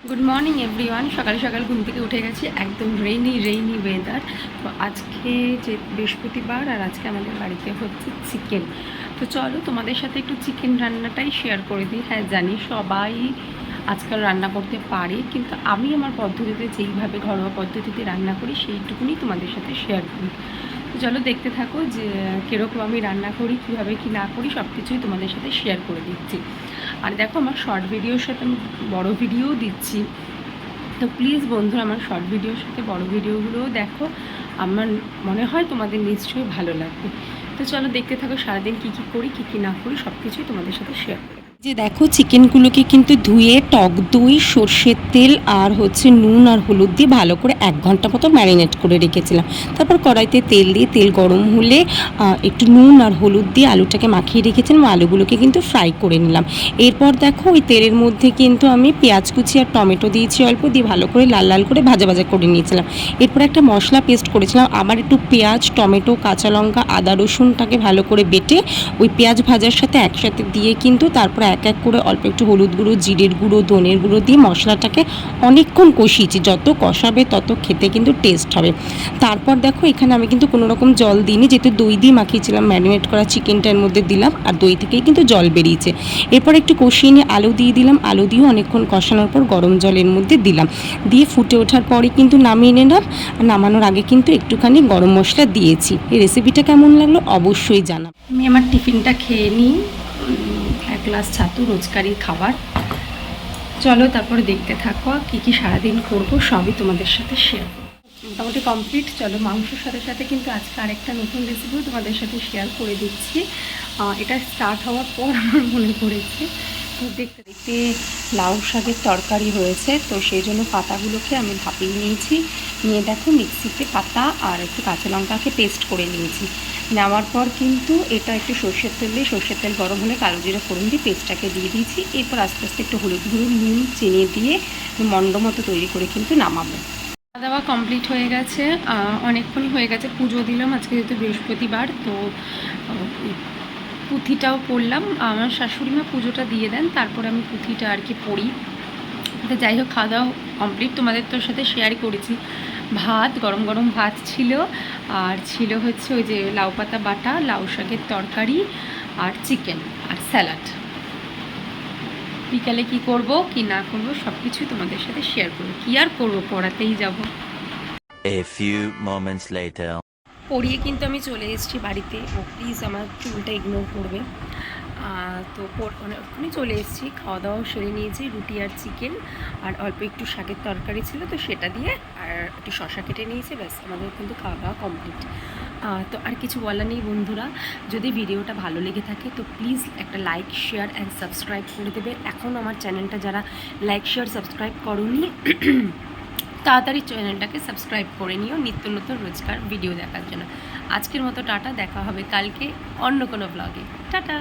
Good morning everyone. সকাল সকাল ঘুম থেকে উঠে গেছি, একদম রেইনি ওয়েদার। তো আজকে যে বৃহস্পতিবার, আর আজকে আমাদের বাড়িতে হচ্ছে চিকেন। তো চলো তোমাদের সাথে একটু চিকেন রান্নাটাই শেয়ার করে দিই। হ্যাঁ, জানি সবাই আজকাল রান্না করতে পারে, কিন্তু আমি আমার পদ্ধতিতে যেইভাবে ঘরোয়া পদ্ধতিতে রান্না করি সেইটুকুনি তোমাদের সাথে শেয়ার করি। তো চলো দেখতে থাকো যে কীরকম আমি রান্না করি, কীভাবে কী না করি সব কিছুই তোমাদের সাথে শেয়ার করে দিচ্ছি। আর দেখো, আমার শর্ট ভিডিওর সাথে আমি বড় ভিডিওও দিচ্ছি। তো প্লিজ বন্ধুরা, আমার শর্ট ভিডিওর সাথে বড় ভিডিওগুলোও দেখো, আমার মনে হয় তোমাদের নিশ্চয়ই ভালো লাগবে। তো চলো দেখতে থাকো সারাদিন কী কী করি, কী কী না করি সব কিছুই তোমাদের সাথে শেয়ার করি। যে দেখো, চিকেনগুলোকে কিন্তু ধুয়ে টক দই, সর্ষের তেল আর নুন আর হলুদ দিয়ে ভালো করে 1 ঘন্টা মতো ম্যারিনেট করে রেখেছিলাম। তারপর কড়াইতে তেল দিয়ে, তেল গরম হলে একটু নুন আর হলুদ দিয়ে আলুটাকে মাখিয়ে রেখেছিলাম। আলুগুলোকে কিন্তু ফ্রাই করে নিলাম। এরপর দেখো, ওই তেলের মধ্যে কিন্তু আমি পেঁয়াজ কুচি আর টমেটো দিয়েছি অল্প, দিয়ে ভালো করে লাল লাল করে ভাজা ভাজা করে নিয়েছিলাম। এরপর একটা মশলা পেস্ট করেছিলাম, আবার একটু পেঁয়াজ, টমেটো, কাঁচা লঙ্কা, আদা রসুনটাকে ভালো করে বেটে ওই পেঁয়াজ ভাজার সাথে একসাথে দিয়ে কিন্তু তারপর এক এক করে অল্প একটু হলুদ গুঁড়ো, জিরের গুঁড়ো, ধনের গুঁড়ো দিয়ে মশলাটাকে অনেকক্ষণ কষিয়েছি। যত কষাবে তত খেতে কিন্তু টেস্ট হবে। তারপর দেখো, এখানে আমি কিন্তু কোনো রকম জল দিইনি, যেহেতু দই দিয়ে মাখিয়েছিলাম। ম্যারিনেট করা চিকেনটার মধ্যে দিলাম, আর দই থেকেই কিন্তু জল বেরিয়েছে। এরপর একটু কষিয়ে নিয়ে আলু দিয়ে দিলাম। আলু দিয়েও অনেকক্ষণ কষানোর পর গরম জলের মধ্যে দিলাম, দিয়ে ফুটে ওঠার পরে কিন্তু নামিয়ে নিলাম। নামানোর আগে কিন্তু একটুখানি গরম মশলা দিয়েছি। এই রেসিপিটা কেমন লাগলো অবশ্যই জানাবো। আমি আমার টিফিনটা খেয়ে নিই, 1 গ্লাস ছাতু, রোজকারি খাবার। চলো তারপরে দেখতে থাকো কী কী সারাদিন করবো, সবই তোমাদের সাথে শেয়ার করবো। মোটামুটি কমপ্লিট। চলো, মাংসর সাথে সাথে কিন্তু আজকে আরেকটা নতুন রেসিপিও তোমাদের সাথে শেয়ার করে দিচ্ছি। এটা স্টার্ট হওয়ার পর আমার মনে পড়েছে। তো দেখতে দেখতে লাউ শাকের তরকারি হয়েছে, তো সেই জন্য পাতাগুলোকে আমি ভাপিয়ে নিয়েছি। নিয়ে দেখো, মিক্সিতে পাতা আর একটু কাঁচা লঙ্কাকে পেস্ট করে নিয়েছি। নেওয়ার পর কিন্তু এটা একটু সর্ষের তেল গরম হলে কালো জিরা ফোড়ন দিয়ে পেস্টটাকে দিয়ে দিয়েছি। এরপর আস্তে আস্তে একটু হলুদ গুঁড়ো, নুন, চিনি দিয়ে মণ্ড মতো তৈরি করে কিন্তু নামাবো। খাওয়া দাওয়া কমপ্লিট হয়ে গেছে, অনেকক্ষণই হয়ে গেছে। পুজো দিলাম আজকে, যেহেতু বৃহস্পতিবার। তো পুঁথিটাও পড়লাম। আমার শাশুড়ি মা পুজোটা দিয়ে দেন, তারপরে আমি পুঁথিটা আর কি পড়ি। তো যাই হোক, খাওয়া দাওয়া কমপ্লিট, তোমাদের তোর সাথে শেয়ার করেছি। ভাত, গরম গরম ভাত ছিল, আর ছিল ওই যে লাউ পাতা বাটা, লাউ শাকের তরকারি, আর চিকেন, আর স্যালাড। বিকালে কি করব কি না করব সব কিছুই তোমাদের সাথে শেয়ার করবো। কি আর করবো, পড়াতেই যাব। A few moments later. পড়িয়ে কিন্তু আমি চলে এসেছি বাড়িতে। ও প্লিজ আমার চুলটা ইগনোর করবে। তো অনেকক্ষণই চলে এসেছি, খাওয়া দাওয়াও সেরে নিয়েছি। রুটি আর চিকেন আর অল্প একটু শাকের তরকারি ছিল, তো সেটা দিয়ে আর একটু শশা কেটে নিয়েছি। ব্যাস, আমাদের কিন্তু খাওয়া দাওয়া কমপ্লিট। তো আর কিছু বলার নেই বন্ধুরা। যদি ভিডিওটা ভালো লেগে থাকে তো প্লিজ একটা লাইক, শেয়ার অ্যান্ড সাবস্ক্রাইব করে দেবে। এখন আমার চ্যানেলটা যারা লাইক, শেয়ার, সাবস্ক্রাইব করোনি, তাড়াতাড়ি চ্যানেলটাকে সাবস্ক্রাইব করে নিও নিত্য নতুন রোজকার ভিডিও দেখার জন্য। আজকের মতো টাটা, দেখা হবে কালকে অন্য কোনো ব্লগে। টাটা।